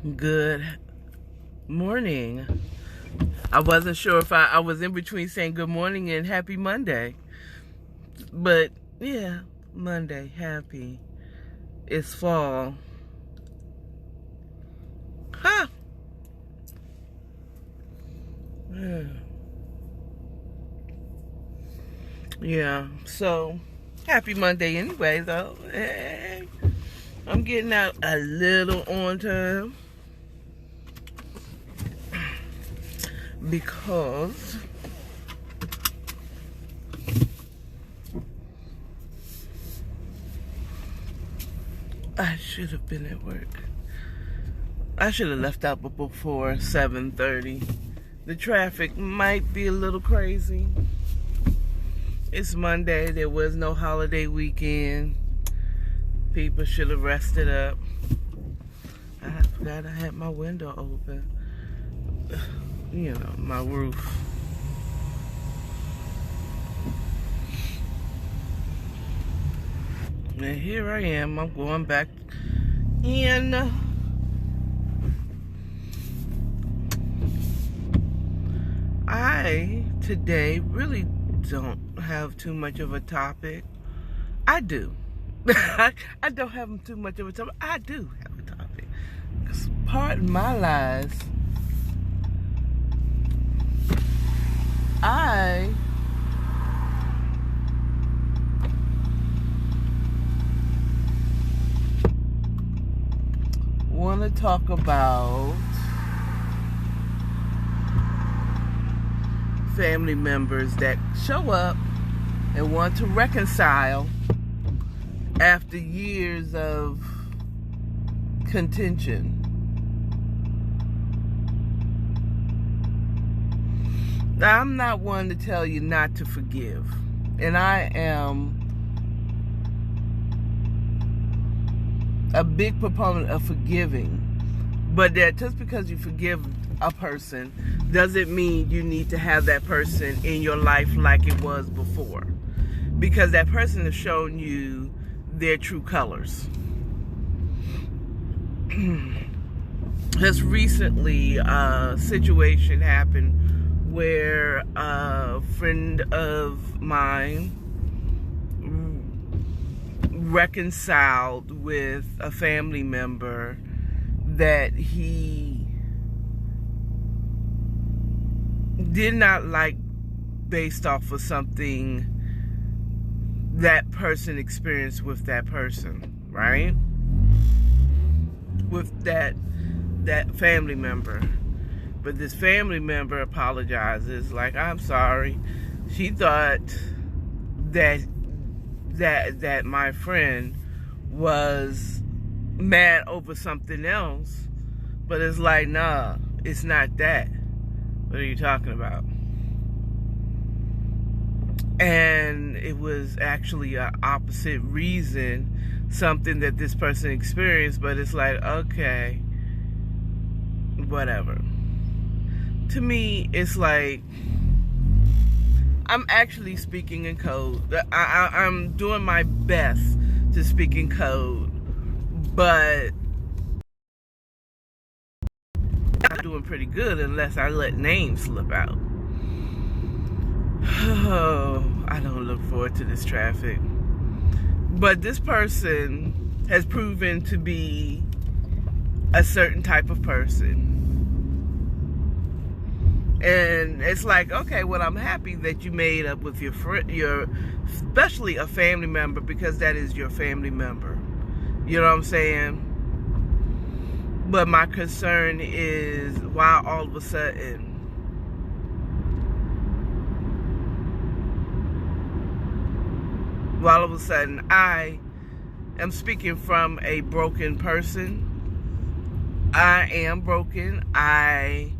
Good morning. I wasn't sure if I was in between saying good morning and happy Monday. But yeah, Monday, happy. It's fall. Huh. Yeah, so happy Monday anyway, though. Hey, I'm getting out a little on time because I should have been at work. I should have left out before 7:30. The traffic might be a little crazy. It's Monday. There was no holiday weekend. People should have rested up. I forgot I had my window open. You know, my roof. And here I am. I'm going back in. I today really don't have too much of a topic. I do. I don't have too much of a topic. I do have a topic. Because pardon my lies, I want to talk about family members that show up and want to reconcile after years of contention. Now, I'm not one to tell you not to forgive, and I am a big proponent of forgiving, but that just because you forgive a person doesn't mean you need to have that person in your life like it was before, because that person has shown you their true colors. Just recently, a situation happened where a friend of mine reconciled with a family member that he did not like based off of something that person experienced with that person, right? With that family member. But this family member apologizes, like, I'm sorry. She thought that my friend was mad over something else, but it's like, nah, it's not that. What are you talking about? And it was actually an opposite reason, something that this person experienced, but it's like, okay, whatever. To me, it's like, I'm actually speaking in code. I'm doing my best to speak in code, but I'm doing pretty good unless I let names slip out. Oh, I don't look forward to this traffic. But this person has proven to be a certain type of person. And it's like, okay, well, I'm happy that you made up with your friend, especially a family member, because that is your family member. You know what I'm saying? But my concern is why all of a sudden I am speaking from a broken person. I am broken. I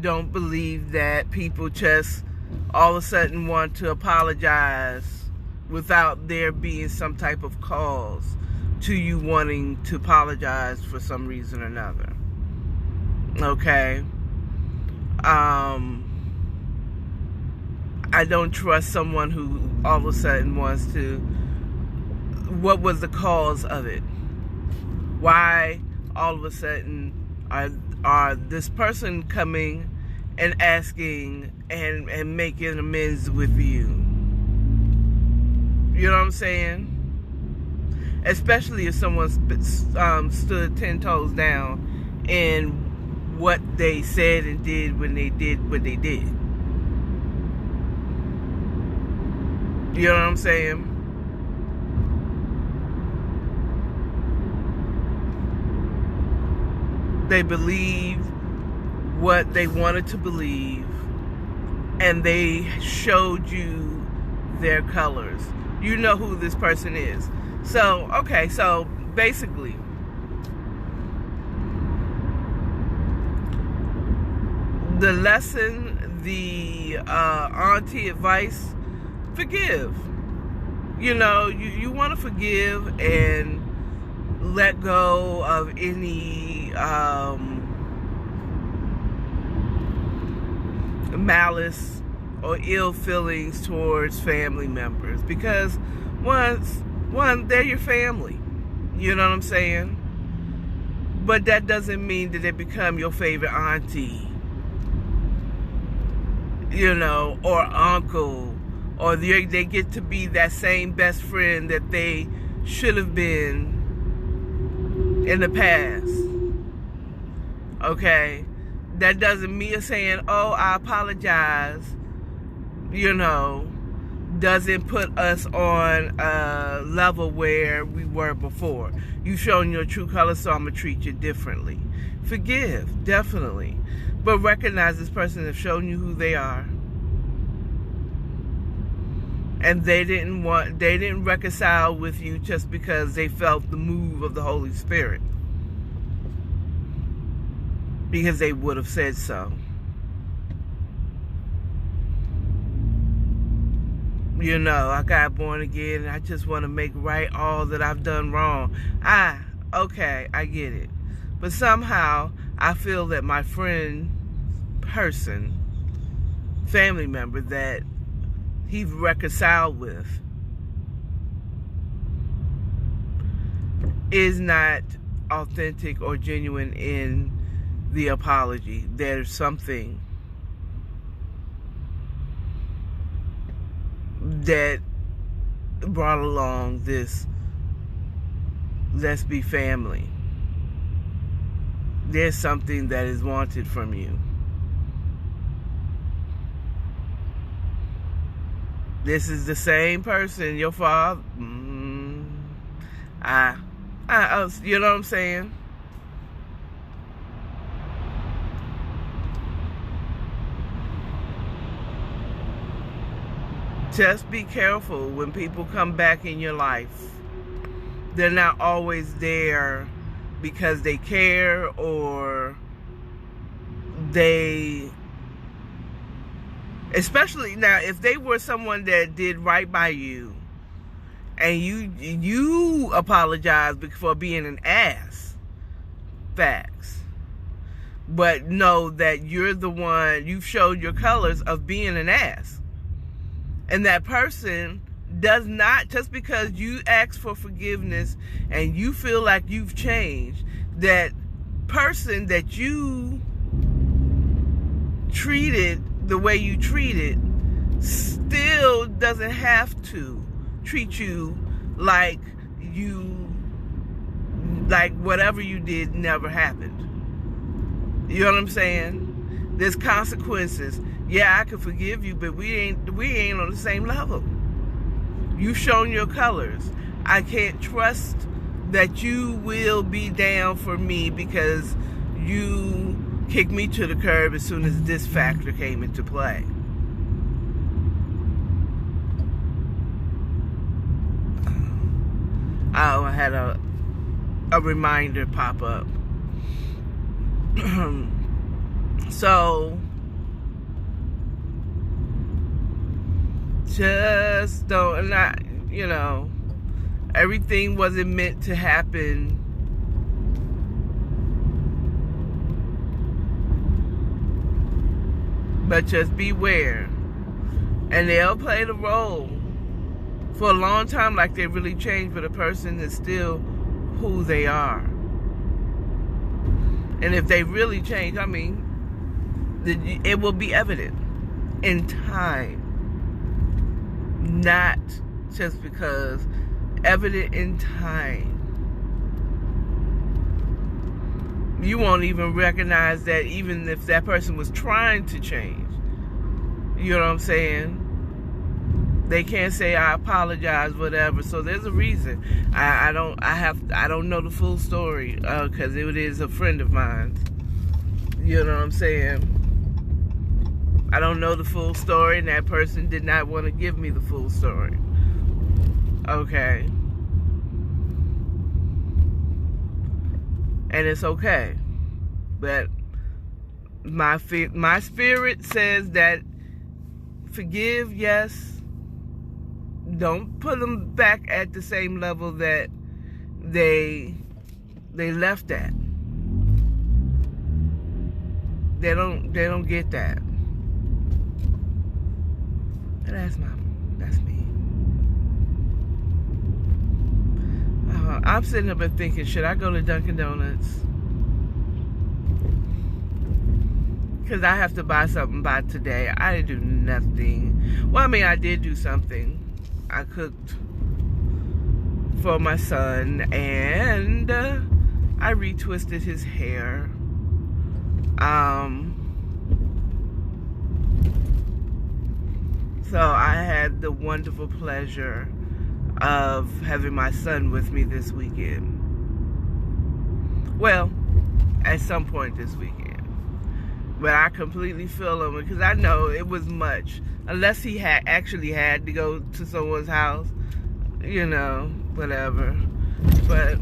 don't believe that people just all of a sudden want to apologize without there being some type of cause to you wanting to apologize for some reason or another. Okay? I don't trust someone who all of a sudden wants to. What was the cause of it? Why all of a sudden Are this person coming and asking and making amends with you? You know what I'm saying? Especially if someone stood 10 toes down in what they said and did when they did what they did. You know what I'm saying? They believed what they wanted to believe, and they showed you their colors. You know who this person is. So, okay, so basically, the lesson, the auntie advice, forgive. You know, you want to forgive and let go of any malice or ill feelings towards family members, because one, they're your family. You know what I'm saying? But that doesn't mean that they become your favorite auntie, you know, or uncle, or they get to be that same best friend that they should have been in the past. Okay? That doesn't mean saying, oh, I apologize, you know, doesn't put us on a level where we were before. You've shown your true colors, so I'm going to treat you differently. Forgive, definitely. But recognize this person has shown you who they are. And they didn't reconcile with you just because they felt the move of the Holy Spirit. Because they would have said so. You know, I got born again and I just want to make right all that I've done wrong. Okay, I get it. But somehow, I feel that my friend, person, family member that he reconciled with is not authentic or genuine in the apology. There's something that brought along this let's be family. There's something that is wanted from you. This is the same person, your father. You know what I'm saying? Just be careful when people come back in your life. They're not always there because they care or they... Especially now, if they were someone that did right by you and you apologize for being an ass, facts. But know that you're the one, you've showed your colors of being an ass. And that person does not, just because you ask for forgiveness and you feel like you've changed, that person that you treated the way you treated still doesn't have to treat you like whatever you did never happened. You know what I'm saying? There's consequences. Yeah, I can forgive you, but we ain't on the same level. You've shown your colors. I can't trust that you will be down for me because you kicked me to the curb as soon as this factor came into play. I had a reminder pop up. So just don't, not, you know, everything wasn't meant to happen. But just beware. And they'll play the role for a long time like they really changed, but a person is still who they are. And if they really change, I mean, it will be evident in time. Not just because, evident in time. You won't even recognize that even if that person was trying to change. You know what I'm saying? They can't say I apologize, whatever. So there's a reason. I don't know the full story because it is a friend of mine. You know what I'm saying? I don't know the full story, and that person did not want to give me the full story. Okay. And it's okay. But my spirit says that forgive, yes. Don't put them back at the same level that they left at. They don't get that. That's me. I'm sitting up and thinking, should I go to Dunkin' Donuts? Because I have to buy something by today. I didn't do nothing. Well, I mean, I did do something. I cooked for my son, and I retwisted his hair. So I had the wonderful pleasure of having my son with me this weekend. Well, at some point this weekend. But I completely feel him because I know it was much. Unless he actually had to go to someone's house, you know, whatever. But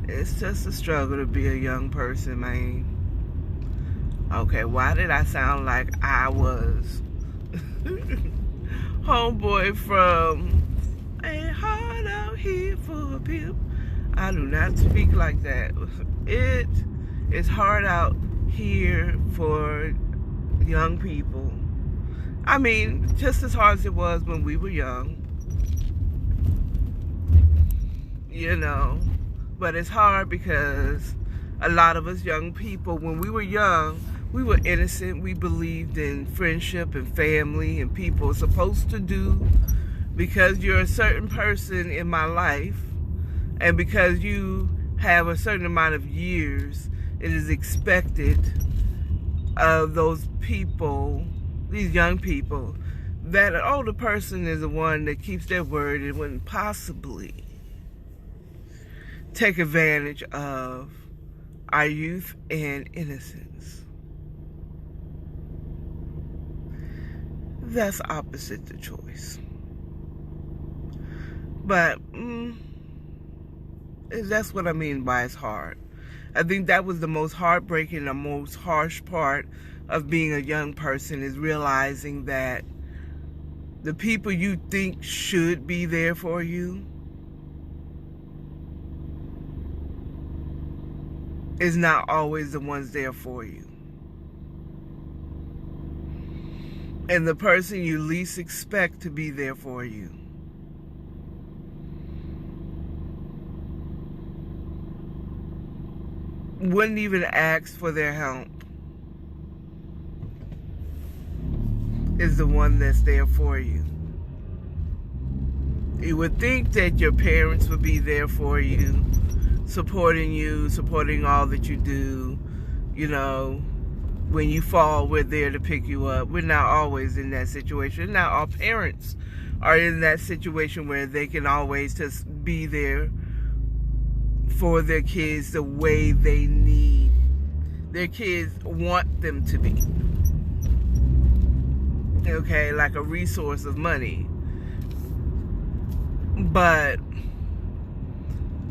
it's just a struggle to be a young person, man. Okay, why did I sound like I was homeboy from Ain't Hard Out Here for a Pimp? I do not speak like that. It is hard out here for young people. I mean, just as hard as it was when we were young. You know, but it's hard because a lot of us young people, when we were young, we were innocent. We believed in friendship and family, and people are supposed to do because you're a certain person in my life, and because you have a certain amount of years, it is expected of those people, these young people, that an older person is the one that keeps their word and wouldn't possibly take advantage of our youth and innocence. That's opposite the choice. But that's what I mean by it's hard. I think that was the most heartbreaking, the most harsh part of being a young person, is realizing that the people you think should be there for you is not always the ones there for you. And the person you least expect to be there for you wouldn't even ask for their help is the one that's there for you. You would think that your parents would be there for you, supporting all that you do. You know, when you fall, we're there to pick you up. We're not always in that situation. Not all parents are in that situation where they can always just be there for their kids the way they need. Their kids want them to be. Okay, like a resource of money. But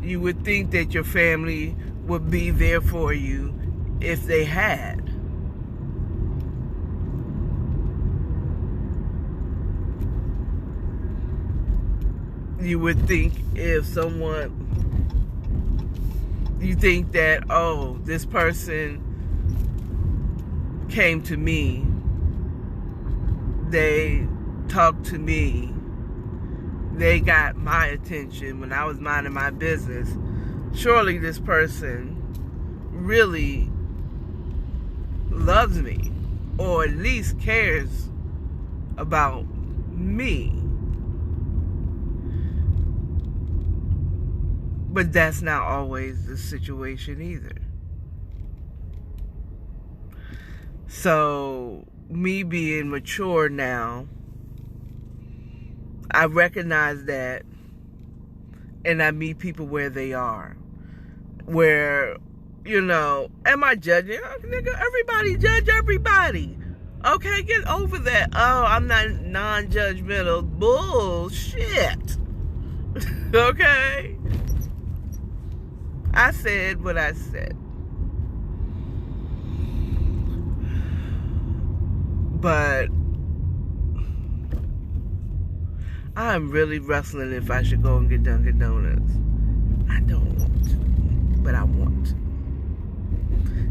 you would think that your family would be there for you if they had. You would think if someone, you think that, oh, this person came to me, they talked to me. They got my attention when I was minding my business. Surely this person really loves me, or at least cares about me. But that's not always the situation either. So, me being mature now, I recognize that, and I meet people where they are. Where, am I judging? Oh, nigga, everybody judge everybody. Okay, get over that. Oh, I'm not non-judgmental. Bullshit. Okay? I said what I said. But I'm really wrestling if I should go and get Dunkin' Donuts. I don't want to, but I want to.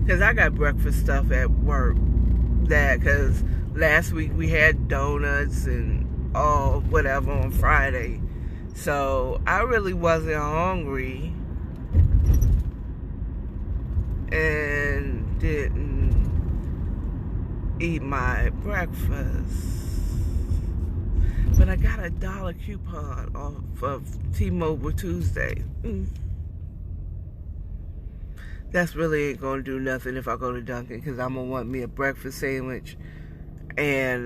Because I got breakfast stuff at work. Because last week we had donuts and all whatever on Friday. So I really wasn't hungry. And didn't eat my breakfast. But I got a $1 coupon off of T-Mobile Tuesday. That's really ain't gonna do nothing if I go to Dunkin', because I'm gonna want me a breakfast sandwich and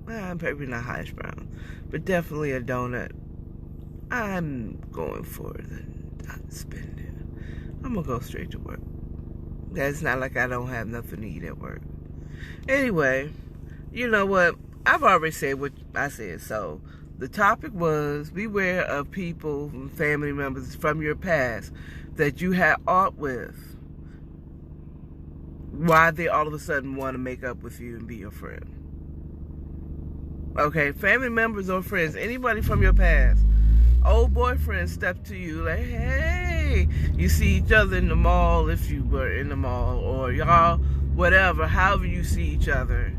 maybe not hash brown, but definitely a donut. I'm going for the spending. I'm gonna go straight to work. It's not like I don't have nothing to eat at work. Anyway, you know what? I've already said what I said. So the topic was beware of people, family members from your past that you had aught with. Why they all of a sudden want to make up with you and be your friend. Okay, family members or friends, anybody from your past. Old boyfriend stepped to you like, hey, you see each other in the mall if you were in the mall, or y'all, whatever, however you see each other.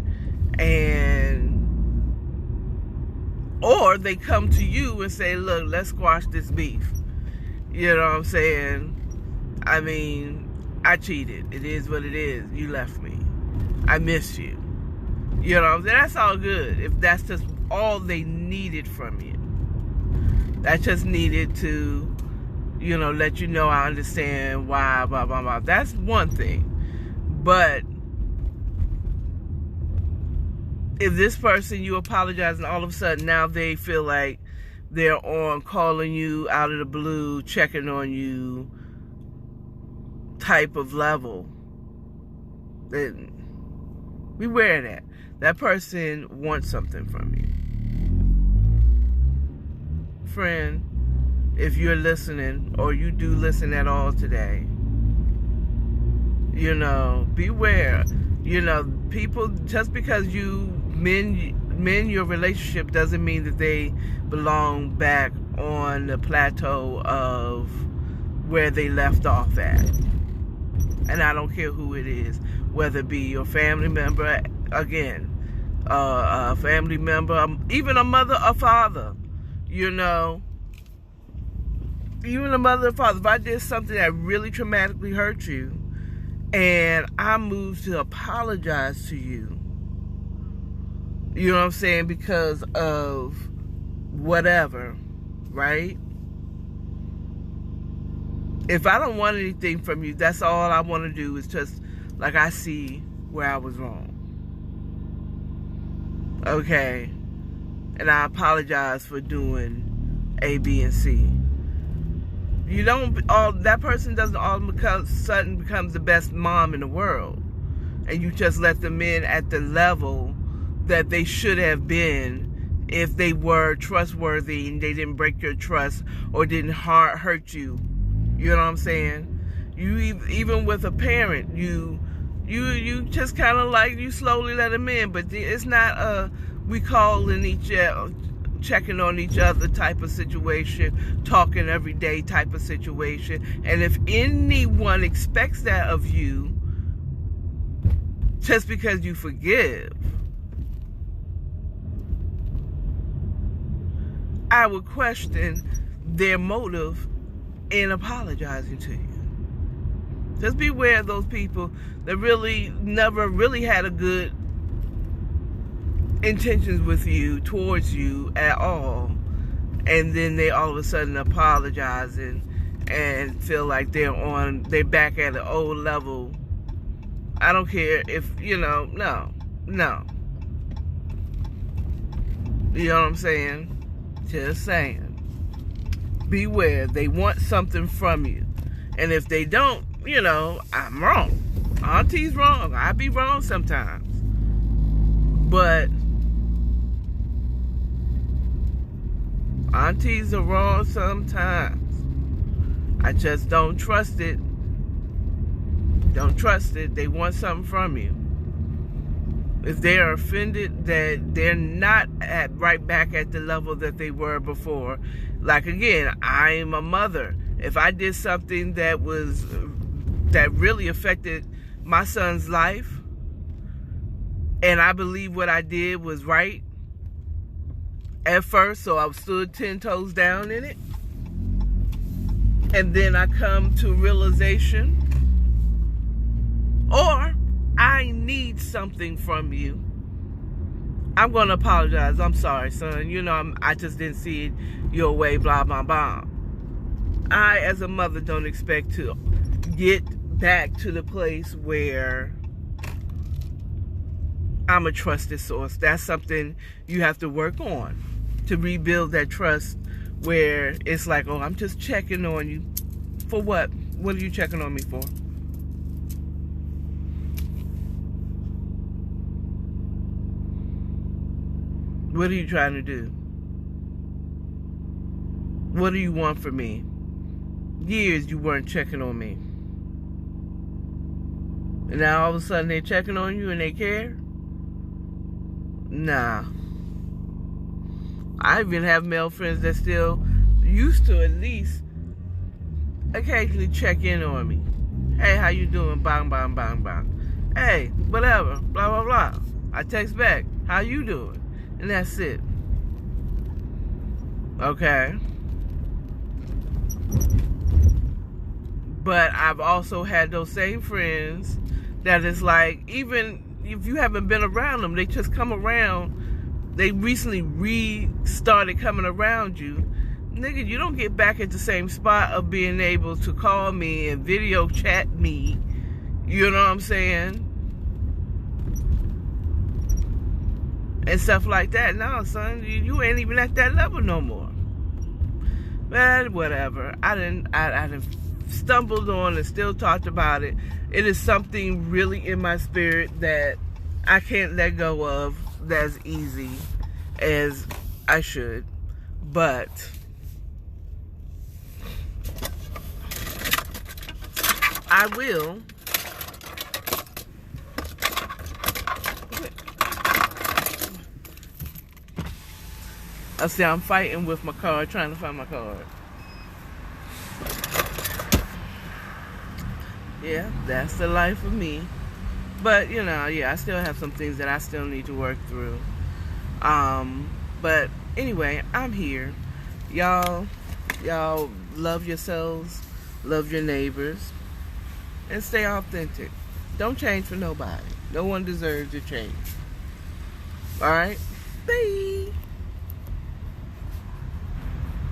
Or they come to you and say, look, let's squash this beef. You know what I'm saying? I mean, I cheated. It is what it is. You left me. I miss you. You know what I'm saying? That's all good. If that's just all they needed from you. That just needed to, let you know I understand why, blah, blah, blah. That's one thing. But if this person, you apologize, and all of a sudden now they feel like they're on calling you out of the blue, checking on you type of level, then beware of that. That person wants something from you. Friend, if you're listening, or you do listen at all today, beware. People, just because you mend your relationship doesn't mean that they belong back on the plateau of where they left off at. And I don't care who it is, whether it be your family member, again, a family member, even a mother or father, even a mother or father. If I did something that really traumatically hurt you, and I moved to apologize to you, you know what I'm saying, because of whatever, right? If I don't want anything from you, that's all I want to do is just, like, I see where I was wrong. Okay? And I apologize for doing A, B, and C. That person doesn't all of a sudden becomes the best mom in the world. And you just let them in at the level that they should have been if they were trustworthy and they didn't break your trust or didn't hurt you. You know what I'm saying? You even with a parent, you just kind of like, you slowly let them in, but it's not we calling each other, checking on each other type of situation, talking every day type of situation. And if anyone expects that of you, just because you forgive, I would question their motive in apologizing to you. Just beware of those people that really never really had a good intentions with you, towards you at all, and then they all of a sudden apologizing and feel like they're back at an old level. I don't care if, no. You know what I'm saying? Just saying. Beware. They want something from you. And if they don't, I'm wrong. Auntie's wrong. I be wrong sometimes. But aunties are wrong sometimes. I just don't trust it. Don't trust it. They want something from you. If they are offended that they're not right back at the level that they were before. Like, again, I am a mother. If I did something that really affected my son's life, and I believe what I did was right at first, so I stood 10 toes down in it, and then I come to realization, or I need something from you, I'm going to apologize. I'm sorry, son. I just didn't see it your way, blah, blah, blah. I, as a mother, don't expect to get back to the place where I'm a trusted source. That's something you have to work on to rebuild that trust, where it's like, oh, I'm just checking on you. For what? What are you checking on me for? What are you trying to do? What do you want from me? Years you weren't checking on me. And now all of a sudden they're checking on you and they care? Nah. I even have male friends that still used to at least occasionally check in on me. Hey, how you doing? Bang, bang, bang, bang. Hey, whatever. Blah, blah, blah. I text back. How you doing? And that's it. Okay. But I've also had those same friends that is like, even if you haven't been around them, they just come around. They recently restarted coming around you. Nigga, you don't get back at the same spot of being able to call me and video chat me. You know what I'm saying? And stuff like that. No, son, you ain't even at that level no more. But whatever. I didn't stumbled on and still talked about it. It is something really in my spirit that I can't let go of that's easy as I should. But I will. I see I'm fighting with my card, trying to find my card. Yeah, that's the life of me. But, yeah, I still have some things that I still need to work through. But anyway, I'm here. Y'all love yourselves, love your neighbors, and stay authentic. Don't change for nobody. No one deserves to change. All right? Bye.